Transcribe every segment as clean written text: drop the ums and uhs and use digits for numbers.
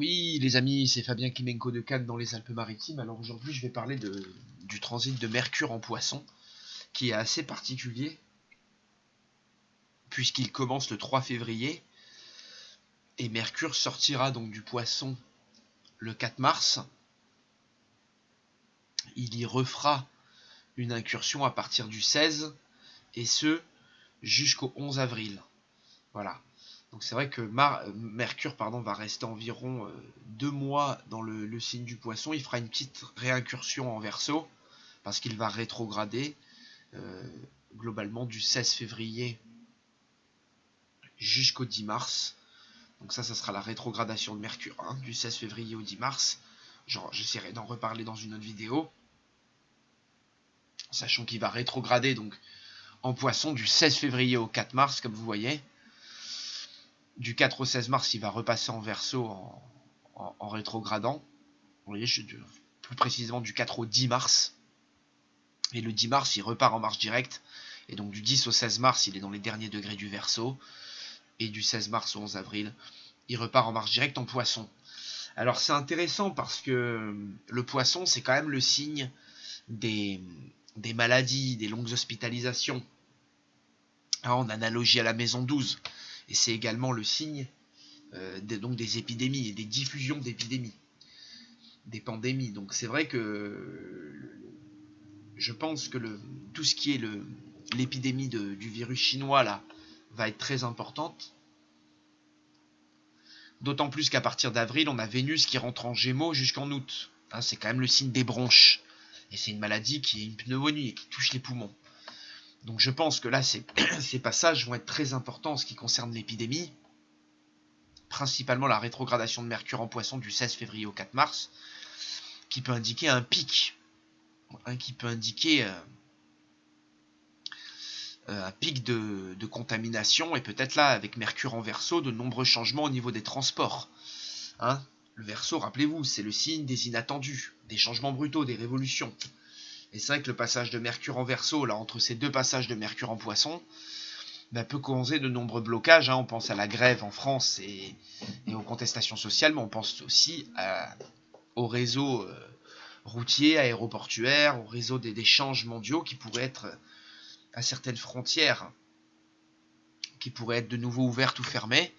Oui, les amis, c'est Fabien Kimenko de Cannes dans les Alpes-Maritimes. Alors aujourd'hui, je vais parler du transit de Mercure en Poisson, qui est assez particulier, puisqu'il commence le 3 février, et Mercure sortira donc du Poisson le 4 mars. Il y refera une incursion à partir du 16, et ce, jusqu'au 11 avril. Voilà. Donc c'est vrai que Mercure va rester environ 2 mois dans le signe du Poisson. Il fera une petite réincursion en Verseau parce qu'il va rétrograder globalement du 16 février jusqu'au 10 mars. Donc ça sera la rétrogradation de Mercure, hein, du 16 février au 10 mars. J'essaierai d'en reparler dans une autre vidéo. Sachant qu'il va rétrograder donc en Poisson du 16 février au 4 mars, comme vous voyez. Du 4 au 16 mars, il va repasser en Verseau en rétrogradant. Vous voyez, plus précisément du 4 au 10 mars. Et le 10 mars, il repart en marche directe. Et donc du 10 au 16 mars, il est dans les derniers degrés du Verseau. Et du 16 mars au 11 avril, il repart en marche directe en Poisson. Alors c'est intéressant parce que le Poisson, c'est quand même le signe des maladies, des longues hospitalisations. En analogie à la maison 12. Et c'est également le signe donc des épidémies et des diffusions d'épidémies, des pandémies. Donc c'est vrai que je pense que tout ce qui est l'épidémie du virus chinois là va être très importante. D'autant plus qu'à partir d'avril, on a Vénus qui rentre en Gémeaux jusqu'en août. Hein, c'est quand même le signe des bronches. Et c'est une maladie qui est une pneumonie et qui touche les poumons. Donc je pense que là, ces passages vont être très importants en ce qui concerne l'épidémie. Principalement la rétrogradation de Mercure en Poisson du 16 février au 4 mars, qui peut indiquer un pic, qui peut indiquer un pic de contamination, et peut-être là, avec Mercure en Verseau, de nombreux changements au niveau des transports. Hein, le Verseau, rappelez-vous, c'est le signe des inattendus, des changements brutaux, des révolutions. Et c'est vrai que le passage de Mercure en Verseau, là, entre ces deux passages de Mercure en Poisson, peut causer de nombreux blocages. Hein. On pense à la grève en France et aux contestations sociales, mais on pense aussi au réseau routier, aéroportuaire, au réseau d'échanges mondiaux qui pourraient être à certaines frontières, qui pourraient être de nouveau ouvertes ou fermées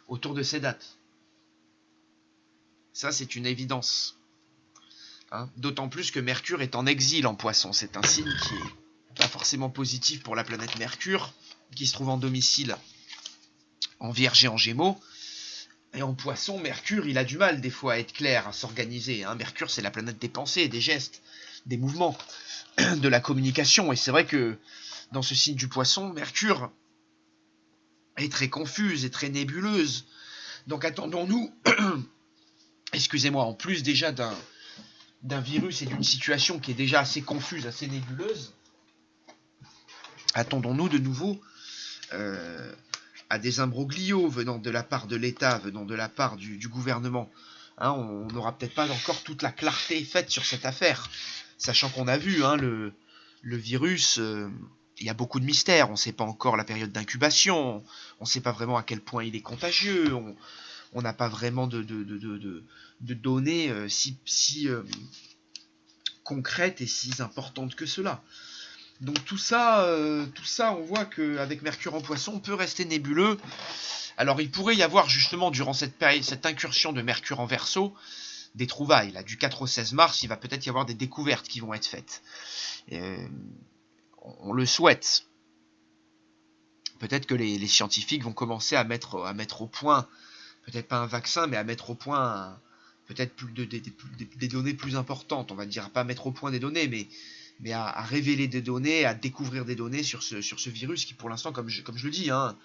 autour de ces dates. Ça, c'est une évidence. Hein. D'autant plus que Mercure est en exil en Poisson. C'est un signe qui n'est pas forcément positif pour la planète Mercure, qui se trouve en domicile en Vierge et en Gémeaux. Et en Poisson, Mercure, il a du mal des fois à être clair, à s'organiser. Hein. Mercure, c'est la planète des pensées, des gestes, des mouvements, de la communication. Et c'est vrai que dans ce signe du Poisson, Mercure est très confuse et très nébuleuse. Donc attendons-nous, excusez-moi, en plus déjà d'un virus et d'une situation qui est déjà assez confuse, assez nébuleuse, attendons-nous de nouveau à des imbroglios venant de la part de l'État, venant de la part du gouvernement. Hein, on n'aura peut-être pas encore toute la clarté faite sur cette affaire, sachant qu'on a vu le virus, il y a beaucoup de mystères. On ne sait pas encore la période d'incubation, on ne sait pas vraiment à quel point il est contagieux, on n'a pas vraiment de données si concrètes et si importantes que cela. Donc tout ça, on voit qu'avec Mercure en Poisson, on peut rester nébuleux. Alors il pourrait y avoir justement durant cette incursion de Mercure en Verseau, des trouvailles. Là, du 4 au 16 mars, il va peut-être y avoir des découvertes qui vont être faites. On le souhaite. Peut-être que les scientifiques vont commencer à mettre au point, peut-être pas un vaccin, mais à mettre au point peut-être des données plus importantes. On va dire pas mettre au point des données, mais à révéler des données, à découvrir des données sur ce virus qui, pour l'instant, comme je le dis, hein,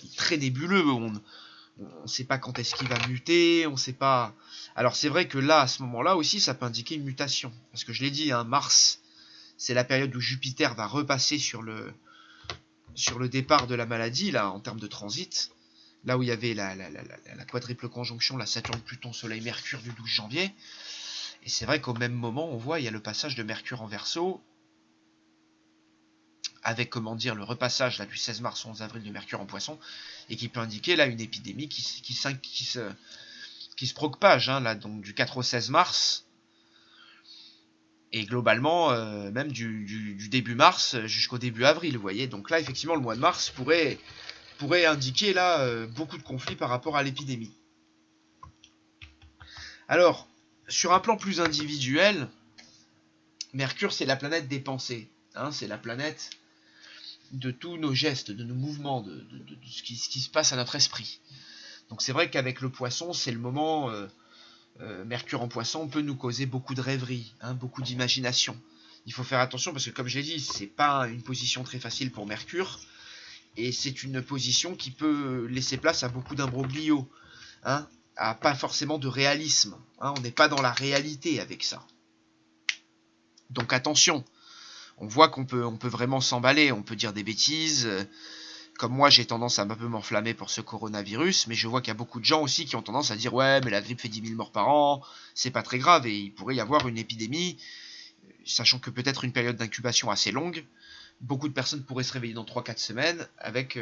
est très nébuleux. On ne sait pas quand est-ce qu'il va muter, on ne sait pas. Alors c'est vrai que là, à ce moment-là aussi, ça peut indiquer une mutation. Parce que je l'ai dit, hein, mars, c'est la période où Jupiter va repasser sur le départ de la maladie, là, en termes de transit. Là où il y avait la quadruple conjonction, la Saturne, Pluton, Soleil, Mercure du 12 janvier. Et c'est vrai qu'au même moment, on voit, il y a le passage de Mercure en Verseau, avec, le repassage là, du 16 mars au 11 avril de Mercure en Poisson, et qui peut indiquer là une épidémie qui qui se propage, hein, là, donc du 4 au 16 mars, et globalement, même du début mars jusqu'au début avril, vous voyez. Donc là, effectivement, le mois de mars pourrait indiquer là beaucoup de conflits par rapport à l'épidémie. Alors, sur un plan plus individuel, Mercure, c'est la planète des pensées, hein, c'est la planète de tous nos gestes, de nos mouvements, de ce qui se passe à notre esprit. Donc c'est vrai qu'avec le poisson, c'est le moment... Mercure en poisson peut nous causer beaucoup de rêveries, hein, beaucoup d'imagination. Il faut faire attention parce que, comme je l'ai dit, c'est pas une position très facile pour Mercure, et c'est une position qui peut laisser place à beaucoup d'imbroglio, hein, à pas forcément de réalisme. Hein, on n'est pas dans la réalité avec ça. Donc attention, on voit qu'on peut vraiment s'emballer, on peut dire des bêtises. Comme moi, j'ai tendance à un peu m'enflammer pour ce coronavirus, mais je vois qu'il y a beaucoup de gens aussi qui ont tendance à dire « Ouais, mais la grippe fait 10 000 morts par an, c'est pas très grave, et il pourrait y avoir une épidémie, sachant que peut-être une période d'incubation assez longue, beaucoup de personnes pourraient se réveiller dans 3-4 semaines avec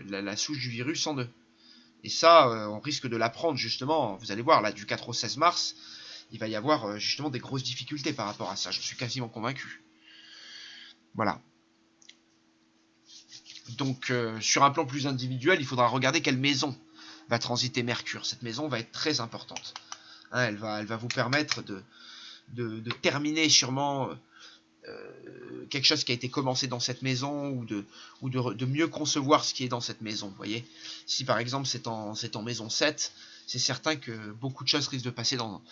la souche du virus en eux. » Et ça, on risque de l'apprendre justement, vous allez voir, là, du 4 au 16 mars, il va y avoir justement des grosses difficultés par rapport à ça, je suis quasiment convaincu. Voilà. Donc, sur un plan plus individuel, il faudra regarder quelle maison va transiter Mercure. Cette maison va être très importante. Hein, elle va vous permettre de terminer sûrement quelque chose qui a été commencé dans cette maison, ou de mieux concevoir ce qui est dans cette maison. Vous voyez, si par exemple c'est en maison 7, c'est certain que beaucoup de choses risquent de passer dans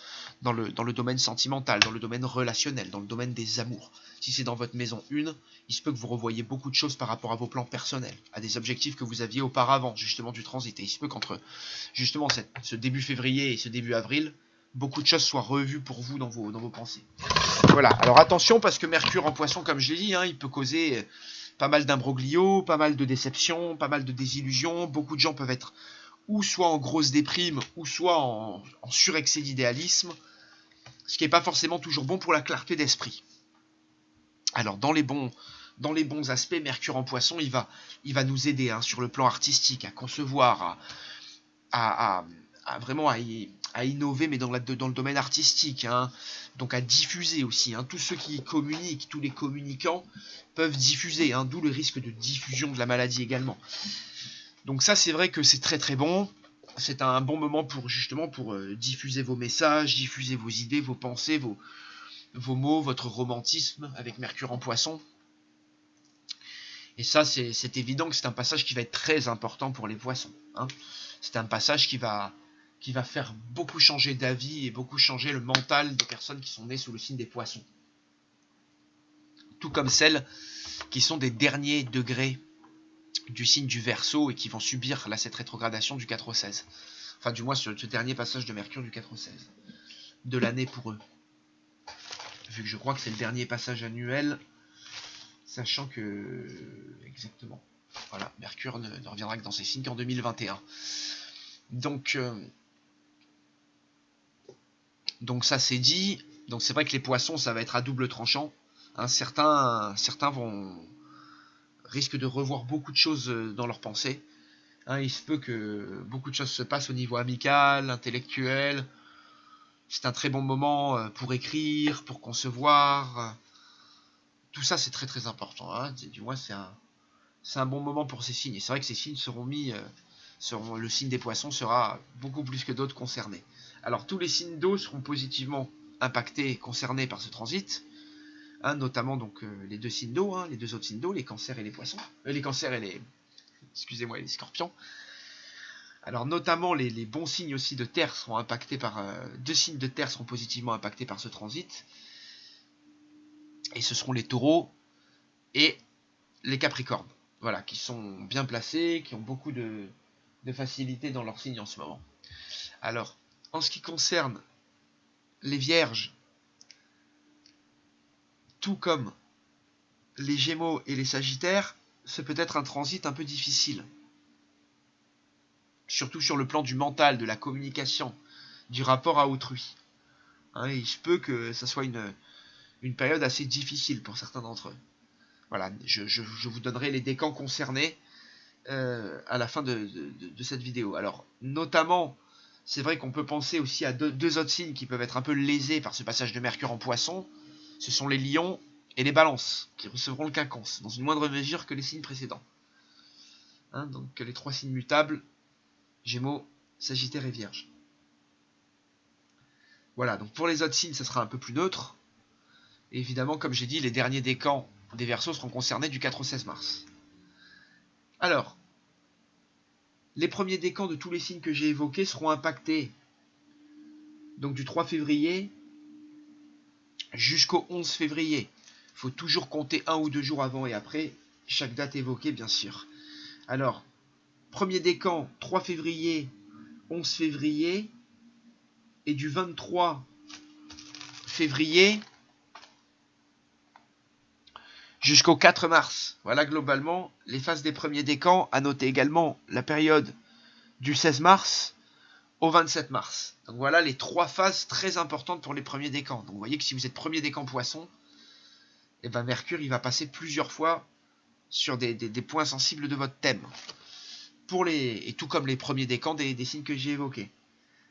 le domaine sentimental, dans le domaine relationnel, dans le domaine des amours. Si c'est dans votre maison 1, il se peut que vous revoyiez beaucoup de choses par rapport à vos plans personnels, à des objectifs que vous aviez auparavant, justement du transit. Et il se peut qu'entre justement ce début février et ce début avril, beaucoup de choses soient revues pour vous dans vos pensées. Voilà, alors attention, parce que Mercure en poisson, comme je l'ai dit, hein, il peut causer pas mal d'imbroglio, pas mal de déceptions, pas mal de désillusions. Beaucoup de gens peuvent être ou soit en grosse déprime, ou soit en surexcès d'idéalisme, ce qui n'est pas forcément toujours bon pour la clarté d'esprit. Alors dans les bons aspects, Mercure en poisson, il va nous aider, hein, sur le plan artistique, à concevoir, à vraiment à innover, mais dans le domaine artistique, hein, donc à diffuser aussi, hein. Tous ceux qui communiquent, tous les communicants peuvent diffuser, hein, d'où le risque de diffusion de la maladie également. Donc ça, c'est vrai que c'est très très bon. C'est un bon moment pour justement diffuser vos messages, diffuser vos idées, vos pensées, vos mots, votre romantisme avec Mercure en poisson. Et ça, c'est évident que c'est un passage qui va être très important pour les poissons, hein. C'est un passage qui va faire beaucoup changer d'avis et beaucoup changer le mental des personnes qui sont nées sous le signe des poissons. Tout comme celles qui sont des derniers degrés du signe du Verseau et qui vont subir là cette rétrogradation du 4 au 16. Enfin, du moins, ce dernier passage de Mercure du 4 au 16 de l'année pour eux. Vu que je crois que c'est le dernier passage annuel, sachant que... Exactement. Voilà, Mercure ne reviendra que dans ses signes qu'en 2021. Donc ça c'est dit. Donc c'est vrai que les poissons, ça va être à double tranchant. Hein, certains risquent de revoir beaucoup de choses dans leurs pensées. Hein, il se peut que beaucoup de choses se passent au niveau amical, intellectuel. C'est un très bon moment pour écrire, pour concevoir. Tout ça, c'est très très important. Hein. Du moins, c'est un bon moment pour ces signes. Et c'est vrai que ces signes le signe des poissons sera beaucoup plus que d'autres concernés. Alors, tous les signes d'eau seront positivement impactés et concernés par ce transit. Hein, notamment donc les deux signes d'eau, hein, les deux autres signes d'eau, les cancers et les poissons. Les cancers et les scorpions. Alors notamment les bons signes aussi de terre seront impactés par... deux signes de terre seront positivement impactés par ce transit. Et ce seront les taureaux et les capricornes. Voilà, qui sont bien placés, qui ont beaucoup de facilité dans leur signe en ce moment. Alors, en ce qui concerne les vierges, tout comme les gémeaux et les sagittaires, c'est peut-être un transit un peu difficile. Surtout sur le plan du mental, de la communication, du rapport à autrui. Hein, il se peut que ça soit une période assez difficile pour certains d'entre eux. Voilà, je vous donnerai les décans concernés à la fin de cette vidéo. Alors, notamment, C'est vrai qu'on peut penser aussi à deux autres signes qui peuvent être un peu lésés par ce passage de Mercure en Poisson. Ce sont les Lions et les Balances, qui recevront le quinconce, dans une moindre mesure que les signes précédents. Hein, donc les 3 signes mutables, Gémeaux, Sagittaire et Vierge. Voilà, donc pour les autres signes, ça sera un peu plus neutre. Et évidemment, comme j'ai dit, les derniers décans des Verseaux seront concernés du 4 au 16 mars. Alors, les premiers décans de tous les signes que j'ai évoqués seront impactés donc du 3 février jusqu'au 11 février. Il faut toujours compter 1 ou 2 jours avant et après, chaque date évoquée bien sûr. Alors, premier décan, 3 février, 11 février, et du 23 février jusqu'au 4 mars. Voilà globalement les phases des premiers décans. À noter également la période du 16 mars au 27 mars. Donc voilà les 3 phases très importantes pour les premiers décans. Donc vous voyez que si vous êtes premier décan Poisson, et ben Mercure il va passer plusieurs fois sur des points sensibles de votre thème. Et tout comme les premiers décans des signes que j'ai évoqués.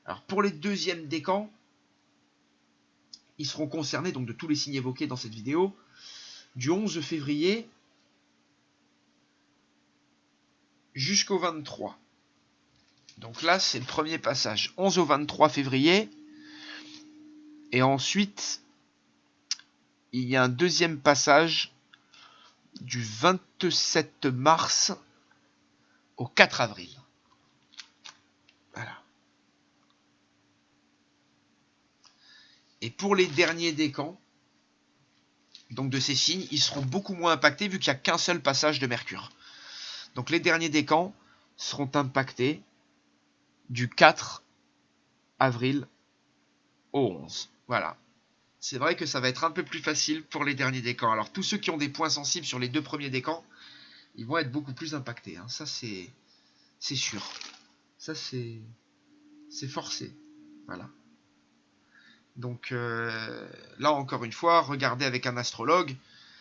Alors pour les deuxièmes décans, ils seront concernés donc de tous les signes évoqués dans cette vidéo, du 11 février jusqu'au 23. Donc là, c'est le premier passage, 11 au 23 février. Et ensuite, il y a un deuxième passage du 27 mars au 4 avril. Voilà. Et pour les derniers décans, donc de ces signes, ils seront beaucoup moins impactés vu qu'il n'y a qu'un seul passage de Mercure. Donc les derniers décans seront impactés du 4 avril au 11. Voilà. C'est vrai que ça va être un peu plus facile pour les derniers décans. Alors tous ceux qui ont des points sensibles sur les 2 premiers décans, ils vont être beaucoup plus impactés. Hein. Ça c'est sûr. Ça c'est forcé. Voilà. Donc là encore une fois, regardez avec un astrologue,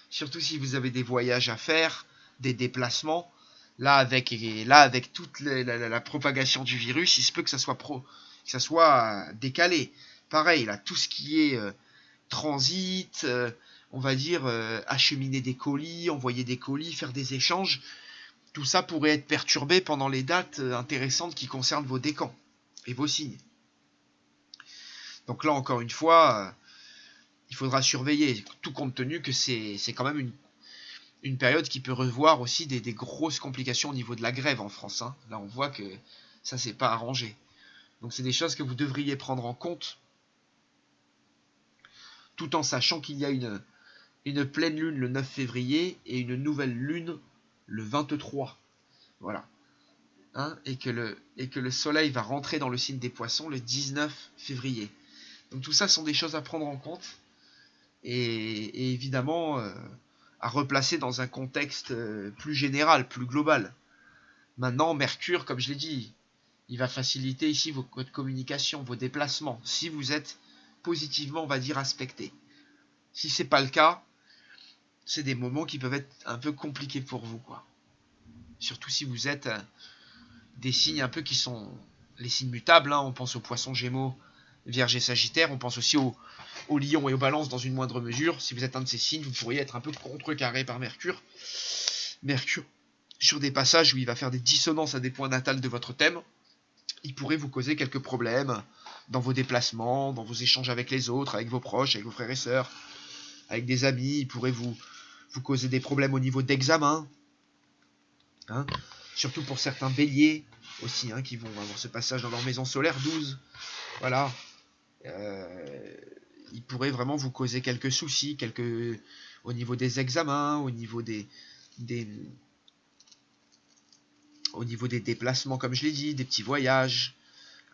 surtout si vous avez des voyages à faire, des déplacements. Là avec toute la propagation du virus, il se peut que ça soit décalé. Pareil, là, tout ce qui est transit, on va dire acheminer des colis, envoyer des colis, faire des échanges, tout ça pourrait être perturbé pendant les dates intéressantes qui concernent vos décans et vos signes. Donc là, encore une fois, il faudra surveiller, tout compte tenu que c'est quand même une période qui peut revoir aussi des grosses complications au niveau de la grève en France. Hein. Là, on voit que ça, c'est pas arrangé. Donc, c'est des choses que vous devriez prendre en compte, tout en sachant qu'il y a une pleine lune le 9 février et une nouvelle lune le 23. Voilà. Hein, et que le soleil va rentrer dans le signe des Poissons le 19 février. Donc tout ça sont des choses à prendre en compte et évidemment à replacer dans un contexte plus général, plus global. Maintenant, Mercure, comme je l'ai dit, il va faciliter ici votre communication, vos déplacements, si vous êtes positivement, on va dire, aspecté. Si c'est pas le cas, c'est des moments qui peuvent être un peu compliqués pour vous, quoi. Surtout si vous êtes des signes un peu qui sont les signes mutables, hein. On pense aux Poissons, Gémeaux, Vierge et Sagittaire, on pense aussi aux Lions et aux Balances dans une moindre mesure. Si vous êtes un de ces signes, vous pourriez être un peu contrecarré par Mercure. Mercure, sur des passages où il va faire des dissonances à des points natals de votre thème, il pourrait vous causer quelques problèmes dans vos déplacements, dans vos échanges avec les autres, avec vos proches, avec vos frères et sœurs, avec des amis. Il pourrait vous causer des problèmes au niveau d'examen, hein, surtout pour certains béliers aussi, hein, qui vont avoir ce passage dans leur maison solaire 12. Voilà. Il pourrait vraiment vous causer quelques soucis, au niveau des examens, au niveau des déplacements, comme je l'ai dit, des petits voyages.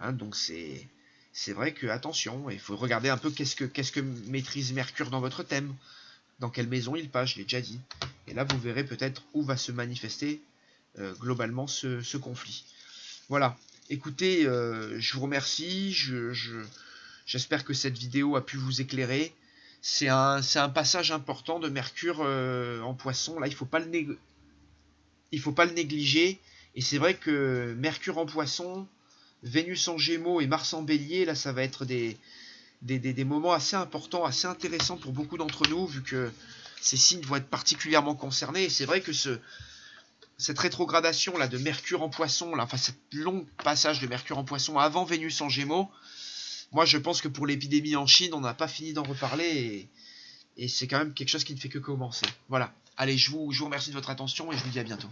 Hein, donc c'est vrai que attention, il faut regarder un peu qu'est-ce que maîtrise Mercure dans votre thème, dans quelle maison il passe, je l'ai déjà dit. Et là, vous verrez peut-être où va se manifester globalement ce conflit. Voilà. Écoutez, je vous remercie. J'espère que cette vidéo a pu vous éclairer. C'est un passage important de Mercure en Poisson. Là, il faut pas le négliger. Et c'est vrai que Mercure en Poisson, Vénus en Gémeaux et Mars en Bélier, là ça va être des moments assez importants, assez intéressants pour beaucoup d'entre nous, vu que ces signes vont être particulièrement concernés. Et c'est vrai que cette rétrogradation là de Mercure en Poisson, là, enfin cette long passage de Mercure en Poisson avant Vénus en Gémeaux, moi je pense que pour l'épidémie en Chine, on n'a pas fini d'en reparler, et c'est quand même quelque chose qui ne fait que commencer. Voilà. Allez, je vous remercie de votre attention et je vous dis à bientôt.